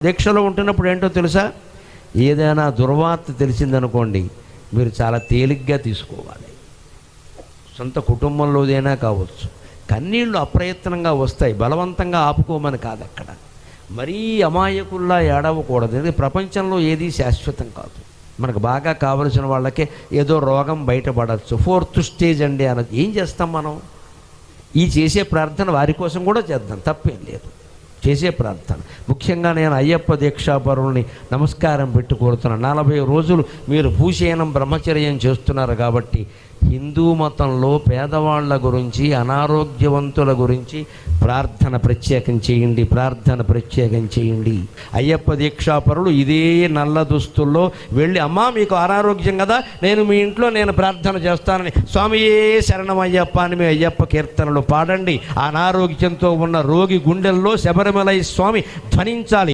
దీక్షలో ఉంటున్నప్పుడు ఏంటో తెలుసా, ఏదైనా దుర్వార్త తెలిసిందనుకోండి మీరు చాలా తేలిగ్గా తీసుకోవాలి. సొంత కుటుంబంలోదైనా కావచ్చు, కన్నీళ్లు అప్రయత్నంగా వస్తాయి, బలవంతంగా ఆపుకోమని కాదు. అక్కడ మరీ అమాయకుల్లా ఏడవకూడదు. ఎందుకంటే ప్రపంచంలో ఏది శాశ్వతం కాదు. మనకు బాగా కావలసిన వాళ్ళకే ఏదో రోగం బయటపడవచ్చు, 4th స్టేజ్ అండి అన్నది. ఏం చేస్తాం మనం? ఈ చేసే ప్రార్థన వారి కోసం కూడా చేద్దాం, తప్పేం లేదు. చేసే ప్రార్థన ముఖ్యంగా నేను అయ్యప్ప దీక్షాపరుల్ని నమస్కారం పెట్టి కోరుతున్నాను. 40 రోజులు మీరు భూషేనం బ్రహ్మచర్యం చేస్తున్నారు కాబట్టి హిందూ మతంలో పేదవాళ్ళ గురించి, అనారోగ్యవంతుల గురించి ప్రార్థన ప్రత్యేకం చేయండి, ప్రార్థన ప్రత్యేకం చేయండి. అయ్యప్ప దీక్షాపరులు ఇదే నల్ల దుస్తుల్లో వెళ్ళి, అమ్మా మీకు అనారోగ్యం కదా, నేను మీ ఇంట్లో నేను ప్రార్థన చేస్తానని, స్వామియే శరణమయ్యప్ప అని మీ అయ్యప్ప కీర్తనలు పాడండి. అనారోగ్యంతో ఉన్న రోగి గుండెల్లో శబరిమలై స్వామి ధ్వనించాలి.